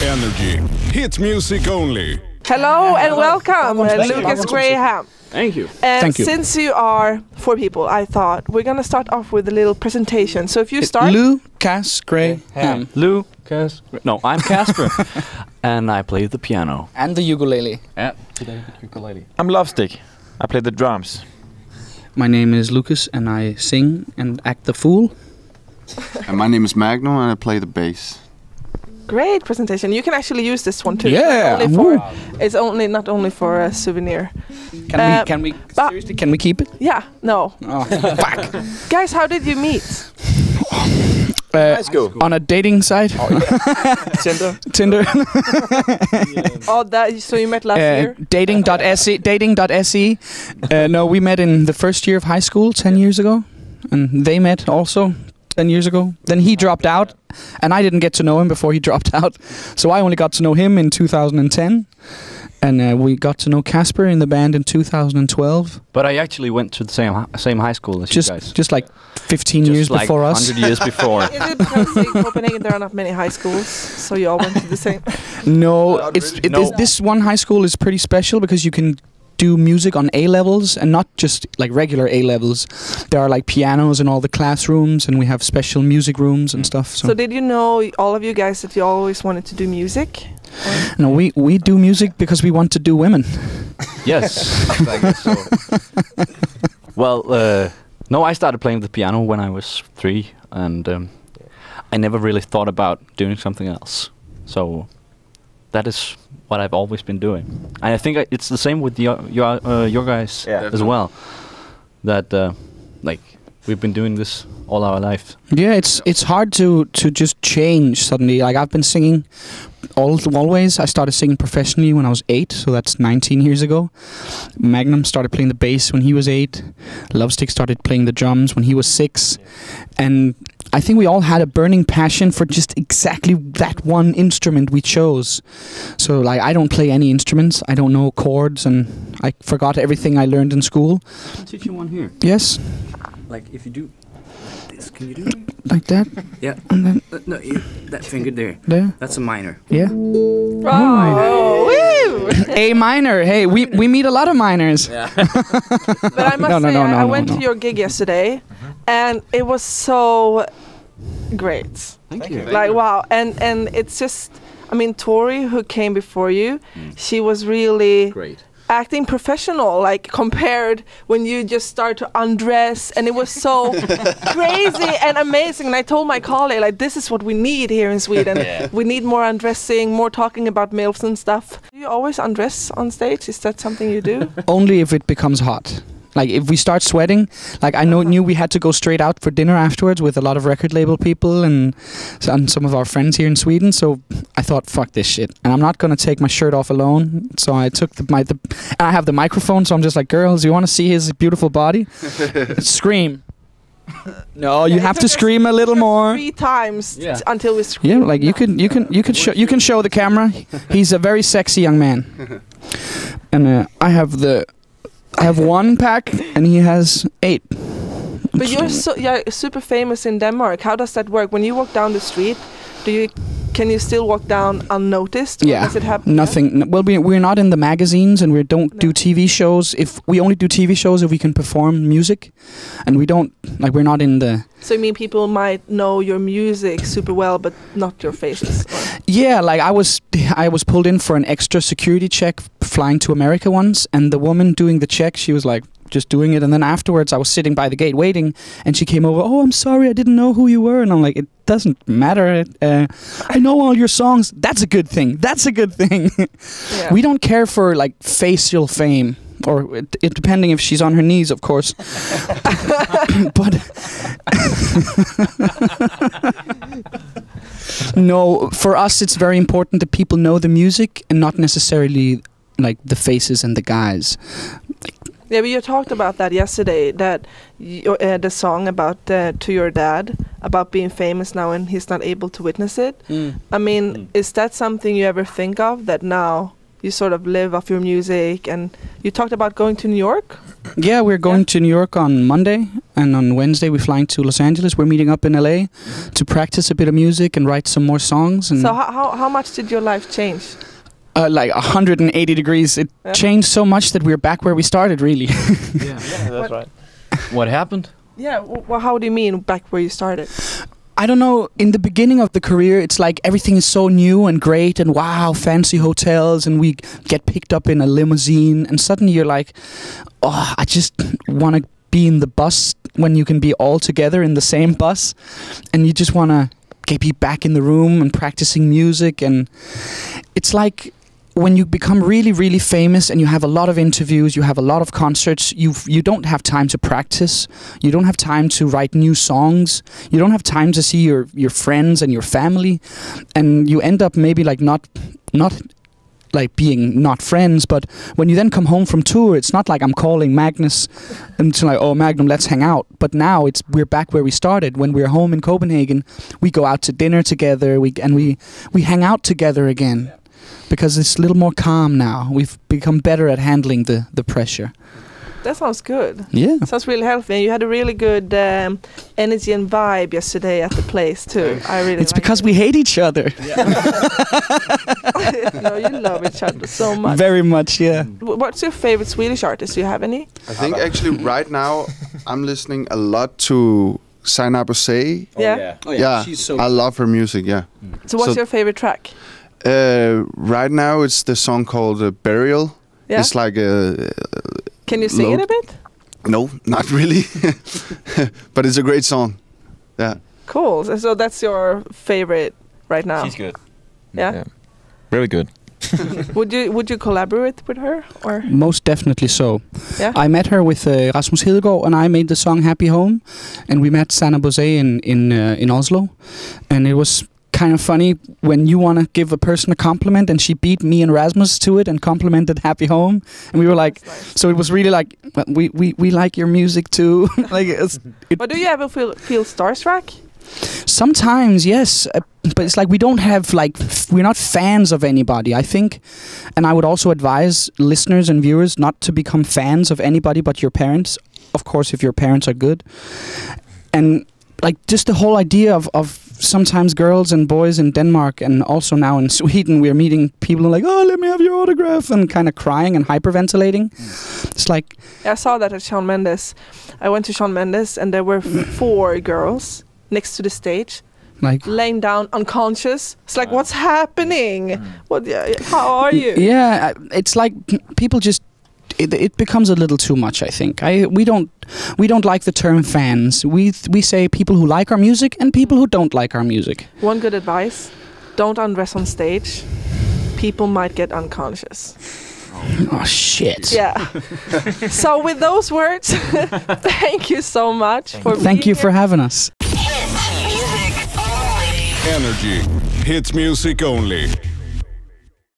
Energy. Hit music only. Hello and welcome, Lukas Graham. Thank you. And since you are 4 people, I thought we're gonna start off with a little presentation. So if you start, Lukas Graham. Lucas. No, I'm Casper, and I play the piano and the ukulele. Yeah, today the ukulele. I'm Lovestick. I play the drums. My name is Lucas, and I sing and act the fool. And my name is Magnum, and I play the bass. Great presentation. You can actually use this one too. Yeah. It's not only for a souvenir. Can we seriously? Can we keep it? Yeah. No. Oh, fuck. Guys, how did you meet? High school. On a dating site. Oh, yeah. Tinder. Oh, so you met last year? Dating.se. No, we met in the first year of high school 10 years ago, and they met also 10 years ago. Then he dropped out, and I didn't get to know him before he dropped out. So I only got to know him in 2010. And we got to know Casper in the band in 2012. But I actually went to the same high school as you guys. Just like 15 years like before us. 100 years before. Is it because in Copenhagen there are not many high schools, so you all went to the same? No, this one high school is pretty special because you can do music on A levels and not just like regular A levels. There are like pianos in all the classrooms, and we have special music rooms and stuff. So did you know, all of you guys, that you always wanted to do music? No, we do music because we want to do women. Yes, I guess so. Well, no, I started playing the piano when I was 3, and I never really thought about doing something else. So that is what I've always been doing. And I think it's the same with your guys as well. That like we've been doing this all our life. Yeah, it's hard to just change suddenly. Like I've been singing always. I started singing professionally when I was 8, so that's 19 years ago. Magnum started playing the bass when he was 8. Lovestick started playing the drums when he was 6. And I think we all had a burning passion for just exactly that one instrument we chose. So like I don't play any instruments. I don't know chords, and I forgot everything I learned in school. I can teach you one here. Yes. Like if you do like this, can you do it? Like that? Yeah. And then No, that finger there. There? That's a minor. Yeah. Oh, woo! A minor. Hey, we meet a lot of minors. Yeah. But I must say, I went to your gig yesterday, and it was so great. Thank you. Like wow, and it's just, I mean, Tori, who came before you, she was really Great. acting professional, like compared when you just start to undress, and it was so crazy and amazing. And I told my colleague, like, this is what we need here in Sweden. We need more undressing, more talking about MILFs and stuff. Do you always undress on stage? Is that something you do? Only if it becomes hot. Like if we start sweating, like I knew we had to go straight out for dinner afterwards with a lot of record label people and some of our friends here in Sweden. So I thought, fuck this shit, and I'm not gonna take my shirt off alone. So I took and I have the microphone, so I'm just like, girls, you want to see his beautiful body? Scream. No, you have to scream a little more. 3 times until we scream. Yeah, like you can show the camera. He's a very sexy young man, and I have 1 pack, and he has 8. But you're super famous in Denmark. How does that work? When you walk down the street, can you still walk down unnoticed? Yeah, does it happen? Nothing. Well, we're not in the magazines, and we don't do TV shows. If we only do TV shows if we can perform music, and we don't, like, we're not in the. So you mean people might know your music super well, but not your faces? Yeah, like I was pulled in for an extra security check flying to America once, and the woman doing the check, she was like just doing it, and then afterwards I was sitting by the gate waiting, and she came over. Oh, I'm sorry, I didn't know who you were, and I'm like, it doesn't matter. I know all your songs. That's a good thing. That's a good thing. Yeah. We don't care for like facial fame. Or it depending if she's on her knees, of course. But no, for us it's very important that people know the music and not necessarily like the faces and the guys. Yeah, but you talked about that yesterday, that the song about to your dad, about being famous now and he's not able to witness it. I mean, is that something you ever think of, that now you sort of live off your music, and you talked about going to New York. Yeah, we're going to New York on Monday, and on Wednesday we're flying to Los Angeles. We're meeting up in LA to practice a bit of music and write some more songs. And So how much did your life change? like 180 degrees. It changed so much that we're back where we started, really. Yeah, that's right. What happened? Yeah, well, how do you mean back where you started? I don't know, in the beginning of the career, it's like everything is so new and great and wow, fancy hotels, and we get picked up in a limousine, and suddenly you're like, oh, I just want to be in the bus when you can be all together in the same bus, and you just want to be back in the room and practicing music. And it's like when you become really, really famous and you have a lot of interviews, you have a lot of concerts, you don't have time to practice, you don't have time to write new songs, you don't have time to see your friends and your family, and you end up maybe like not like being not friends. But when you then come home from tour, it's not like I'm calling Magnus and it's like, oh Magnum, let's hang out. But now we're back where we started. When we're home in Copenhagen, we go out to dinner together, we hang out together again. Because it's a little more calm now. We've become better at handling the pressure. That sounds good. Yeah. Sounds really healthy. And you had a really good energy and vibe yesterday at the place too. I really. It's because we hate each other. No, you love each other so much. Very much, yeah. What's your favorite Swedish artist? Do you have any? I think actually right now I'm listening a lot to Sandra. Yeah. Oh, Yeah, she's so I love her music. Yeah. So what's your favorite track? Right now it's the song called Burial. Yeah. It's like a. Can you sing it a bit? No, not really. But it's a great song. Yeah. Cool. So that's your favorite right now. She's good. Yeah. Really good. Would you collaborate with her or? Most definitely so. Yeah. I met her with Rasmus Hedegaard, and I made the song Happy Home, and we met Sandra in Oslo, and it was kind of funny when you want to give a person a compliment and she beat me and Rasmus to it and complimented Happy Home, and we were like, nice. So it was really like, we like your music too. Like But do you ever feel starstruck? Sometimes, yes, but it's like we don't have we're not fans of anybody, I think. And I would also advise listeners and viewers not to become fans of anybody but your parents, of course, if your parents are good. And like just the whole idea of sometimes girls and boys in Denmark and also now in Sweden, we're meeting people like, oh, let me have your autograph, and kind of crying and hyperventilating. It's like... I saw that at Shawn Mendes. I went to Shawn Mendes and there were 4 girls next to the stage, like laying down unconscious. It's like, what's happening? What? How are you? Yeah, it's like people just... It becomes a little too much, I think. We don't like the term fans. We say people who like our music and people who don't like our music. One good advice: don't undress on stage. People might get unconscious. Oh shit! Yeah. So with those words, thank you so much for. Thank you for having us. Energy. Hits music only.